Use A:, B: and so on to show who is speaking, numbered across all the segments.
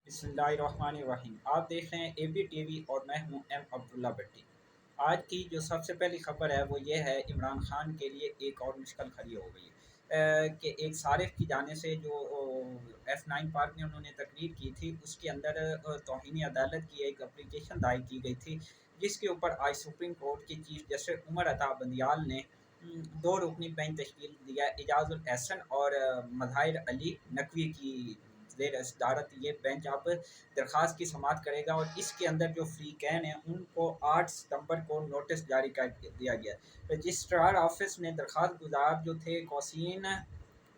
A: बिस्मिल्लाहिर्रहमानिर्रहीम। आप देख रहे हैं एबी टीवी और मैं हूं एम अब्दुल्ला भट्टी। आज की जो सबसे पहली खबर है वो ये है, इमरान खान के लिए एक और मुश्किल खड़ी हो गई है कि एक सारिफ की जाने से जो F9 पार्क में उन्होंने तकरीर की थी, उसके अंदर तौहीन अदालत की एक एप्लीकेशन दायर की गई थी, जिसके ऊपर आज सुप्रीम कोर्ट के चीफ जस्टिस उमर अता बंदियाल ने दो रुकनी बेंच तश्कील दिया। एजाजुल एहसन और मज़ाहिर अली नकवी की ज़ेर सदारत ये बेंच अब दरख्वास्त की समाअत करेगा और इसके अंदर जो फ्रीकैन हैं उनको 8 सितंबर को नोटिस जारी कर दिया गया। रजिस्ट्रार ऑफिस ने दरख्वास्त गुजार जो थे कोसीन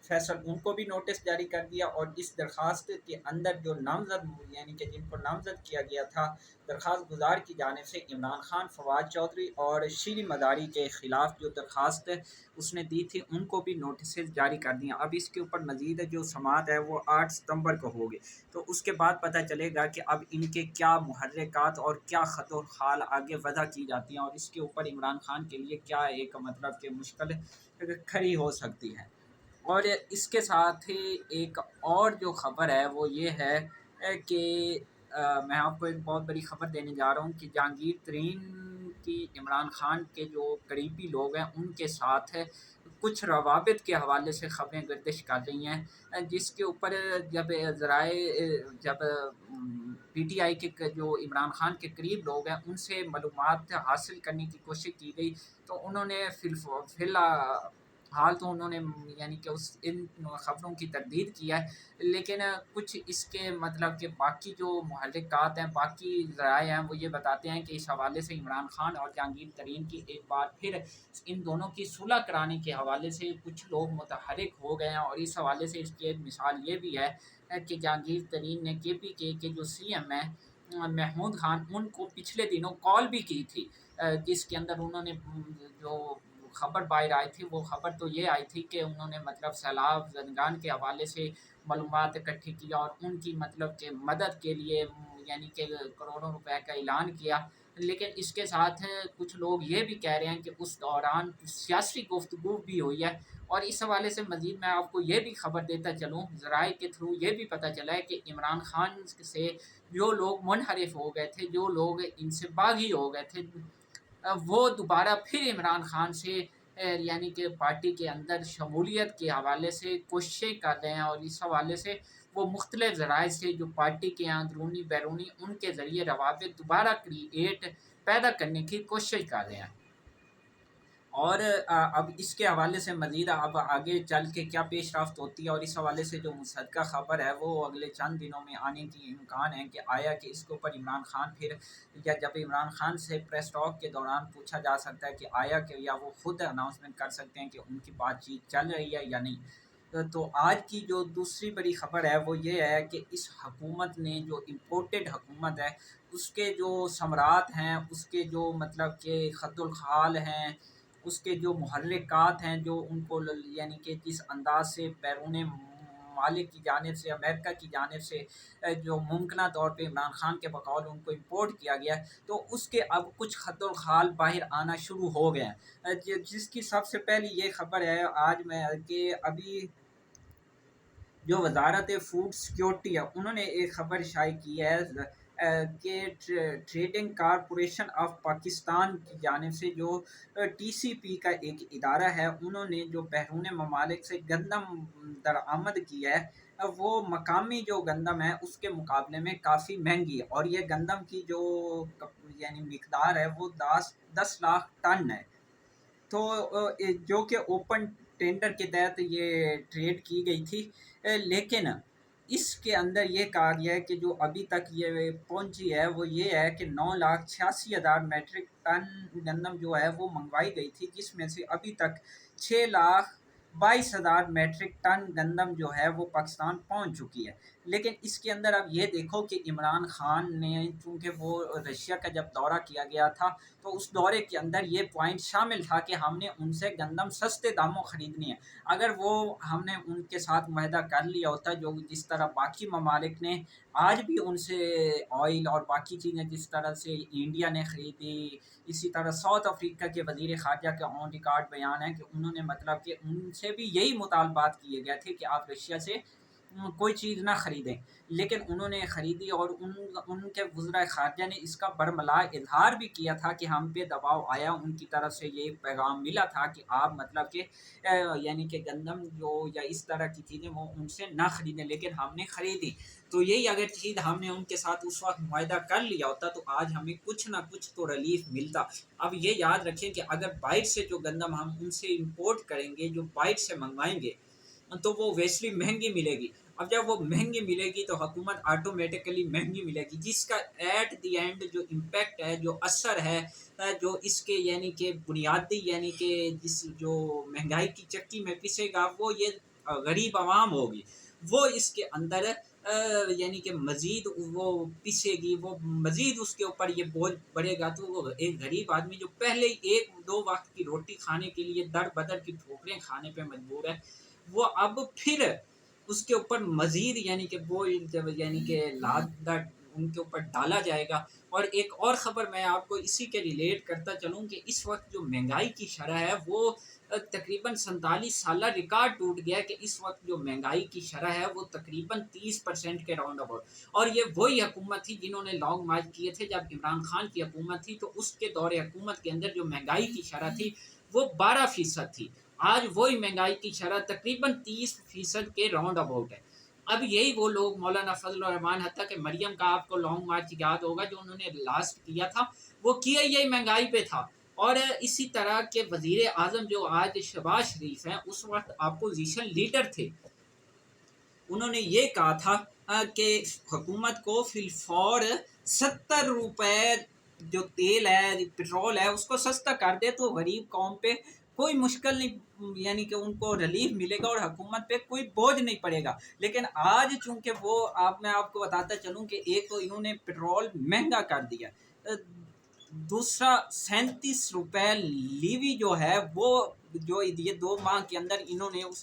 A: फैसल, उनको भी नोटिस जारी कर दिया और इस दरख्वास्त के अंदर जो नामजद यानी कि जिनको नामजद किया गया था दरख्वास्त गुजार की जानिब से, इमरान खान, फवाद चौधरी और शीरी मदारी के ख़िलाफ़ जो दरख्वास्त उसने दी थी उनको भी नोटिस जारी कर दिया। अब इसके ऊपर मज़ीद जो समाअत है वो 8 सितंबर को होगी, तो उसके बाद पता चलेगा कि अब इनके क्या मुहर्रिकात और क्या ख़त और ख़ाल आगे वज़ा की जाती हैं और इसके ऊपर इमरान खान के लिए क्या एक मतलब कि मुश्किल खड़ी हो सकती है। और इसके साथ ही एक और जो ख़बर है वो ये है कि मैं आपको एक बहुत बड़ी ख़बर देने जा रहा हूँ कि जहांगीर तरीन की इमरान खान के जो करीबी लोग हैं उनके साथ कुछ रवाबित के हवाले से ख़बरें गर्दिश कर रही हैं, जिसके ऊपर जब जब PTI के जो इमरान खान के करीब लोग हैं उनसे मालूमात हासिल करने की कोशिश की गई, तो उन्होंने फ़िलहाल तो उन्होंने यानी कि उस इन ख़बरों की तरदीद किया है, लेकिन कुछ इसके मतलब कि बाकी जो मुहर्रिकात हैं, बाकी ज़राए हैं, वो ये बताते हैं कि इस हवाले से इमरान खान और जहांगीर तरीन की एक बार फिर इन दोनों की सुलह कराने के हवाले से कुछ लोग मुतहर्रिक हो गए हैं। और इस हवाले से इसकी एक मिसाल ये भी है कि जहांगीर तरीन ने KPK के जो CM हैं महमूद खान, उनको पिछले दिनों कॉल भी की थी, जिसके अंदर उन्होंने जो खबर बाहर आई थी वो खबर तो ये आई थी कि उन्होंने मतलब सैलाब ज़दगान के हवाले से मालूमात इकट्ठी की और उनकी मतलब कि मदद के लिए यानी कि करोड़ों रुपए का ऐलान किया। लेकिन इसके साथ कुछ लोग ये भी कह रहे हैं कि उस दौरान सियासी गुफ्तगू भी हुई है। और इस हवाले से मज़ीद मैं आपको ये भी खबर देता चलूँ, ज़राए के थ्रू ये भी पता चला है कि इमरान खान से जो लोग मुनहरिफ हो गए थे, जो लोग इनसे बागी हो गए थे, वो दोबारा फिर इमरान खान से यानी कि पार्टी के अंदर शमूलियत के हवाले से कोशिशें कर रहे हैं और इस हवाले से वो मुख्तलिफ ज़राए से जो पार्टी के अंदरूनी बैरूनी उनके ज़रिए रवाबित दोबारा पैदा करने की कोशिश कर रहे हैं। और अब इसके हवाले से मज़ीद अब आगे चल के क्या पेशरफ्त होती है और इस हवाले से जो मुसद्दक़ा ख़बर है वो अगले चंद दिनों में आने की इम्कान है कि आया कि इसके ऊपर इमरान खान फिर, या जब इमरान खान से प्रेस टॉक के दौरान पूछा जा सकता है कि आया कि, या वो खुद अनाउंसमेंट कर सकते हैं कि उनकी बातचीत चल रही है या नहीं। तो आज की जो दूसरी बड़ी ख़बर है वो ये है कि इस हकूमत ने, जो इम्पोर्टेड हकूमत है, उसके जो समरात हैं, उसके जो मतलब के ख़तुल ख़ाल हैं, उसके जो मुहर्रिकात हैं, जो उनको यानी कि जिस अंदाज से बैरून मालिक की जानिब से, अमेरिका की जानिब से जो मुमकिन तौर पे इमरान खान के बकौल उनको इम्पोर्ट किया गया है, तो उसके अब कुछ ख़तुल ख़ाल बाहर आना शुरू हो गए हैं। जिसकी सबसे पहली ये खबर है आज मैं कि अभी जो वजारत फूड सिक्योरिटी है उन्होंने एक खबर शाये की है कि ट्रेडिंग कारपोरेशन ऑफ पाकिस्तान की जानिब से जो TCP का एक इदारा है, उन्होंने जो बैरून ममालिक से गंदम दरामद की है, वो मकामी जो गंदम है उसके मुकाबले में काफ़ी महंगी है और ये गंदम की जो यानी मिकदार है वो 10 लाख टन है। तो जो कि ओपन टेंडर के तहत ये ट्रेड की गई थी, लेकिन इसके अंदर ये कहा गया है कि जो अभी तक ये पहुंची है वो ये है कि 9,86,000 मैट्रिक टन गंदम जो है वो मंगवाई गई थी, जिसमें से अभी तक 6,22,000 मैट्रिक टन गंदम जो है वो पाकिस्तान पहुंच चुकी है। लेकिन इसके अंदर अब ये देखो कि इमरान खान ने, चूँकि वो रशिया का जब दौरा किया गया था तो उस दौरे के अंदर ये पॉइंट शामिल था कि हमने उनसे गंदम सस्ते दामों ख़रीदनी है। अगर वो हमने उनके साथ मुआहदा कर लिया होता, जो जिस तरह बाकी ममालिक ने आज भी उनसे ऑयल और बाकी चीज़ें जिस तरह से इंडिया ने ख़रीदी, इसी तरह साउथ अफ्रीका के वज़ीर ख़ारजा का ऑन रिकॉर्ड बयान है कि उन्होंने मतलब कि उनसे भी यही मुतालबात किए गए थे कि आप रशिया से کوئی چیز نہ خریدیں، لیکن انہوں نے خریدی، اور ان کے وزراء خارجہ نے اس کا برملا اظہار بھی کیا تھا کہ ہم پہ دباؤ آیا، ان کی طرف سے یہ پیغام ملا تھا کہ آپ مطلب کہ یعنی کہ گندم جو یا اس طرح کی چیزیں وہ ان سے نہ خریدیں، لیکن ہم نے خریدی۔ تو یہی اگر چیز ہم نے ان کے ساتھ اس وقت معاہدہ کر لیا ہوتا تو آج ہمیں کچھ نہ کچھ تو ریلیف ملتا۔ اب یہ یاد رکھیں کہ اگر باہر سے جو گندم ہم ان سے امپورٹ کریں گے، جو باہر سے منگوائیں گے، تو وہ ویسلی مہنگی ملے گی۔ اب جب وہ مہنگی ملے گی تو حکومت آٹومیٹیکلی مہنگی ملے گی، جس کا ایٹ دی اینڈ جو امپیکٹ ہے، جو اثر ہے، جو اس کے یعنی کہ بنیادی یعنی کہ جس جو مہنگائی کی چکی میں پسے گا، وہ یہ غریب عوام ہوگی، وہ اس کے اندر یعنی کہ مزید وہ پسے گی، وہ مزید اس کے اوپر یہ بوجھ بڑھے گا۔ تو وہ ایک غریب آدمی جو پہلے ہی ایک دو وقت کی روٹی کھانے کے لیے در بدر کی ٹھوکریں کھانے پہ مجبور ہے، وہ اب پھر اس کے اوپر مزید یعنی کہ وہ یعنی کہ لاد ان کے اوپر ڈالا جائے گا۔ اور ایک اور خبر میں آپ کو اسی کے ریلیٹ کرتا چلوں کہ اس وقت جو مہنگائی کی شرح ہے وہ تقریباً 47 سالہ ریکارڈ ٹوٹ گیا کہ اس وقت جو مہنگائی کی شرح ہے وہ تقریباً 30% کے راؤنڈ اباؤٹ۔ اور یہ وہی حکومت تھی جنہوں نے لانگ مارچ کیے تھے جب عمران خان کی حکومت تھی، تو اس کے دور حکومت کے اندر جو مہنگائی کی شرح تھی وہ 12% تھی۔ آج وہی مہنگائی کی شرح تقریباً 30% کے راؤنڈ اباؤٹ ہے۔ اب یہی وہ لوگ مولانا فضل الرحمان حتیٰ کہ مریم کا آپ کو لانگ مارچ یاد ہوگا جو انہوں نے لاسٹ کیا تھا، وہ کیا یہی مہنگائی پہ تھا۔ اور اسی طرح کے وزیر اعظم جو آج شہباز شریف ہیں، اس وقت اپوزیشن لیڈر تھے، انہوں نے یہ کہا تھا کہ حکومت کو فی الفور 70 روپے جو تیل ہے، پٹرول ہے، اس کو سستا کر دے تو غریب قوم پہ کوئی مشکل نہیں، یعنی کہ ان کو ریلیف ملے گا اور حکومت پہ کوئی بوجھ نہیں پڑے گا۔ لیکن آج چونکہ وہ میں آپ کو بتاتا چلوں کہ ایک تو انہوں نے پٹرول مہنگا کر دیا، دوسرا 37 روپے لیوی جو ہے وہ جو یہ 2 ماہ کے اندر انہوں نے اس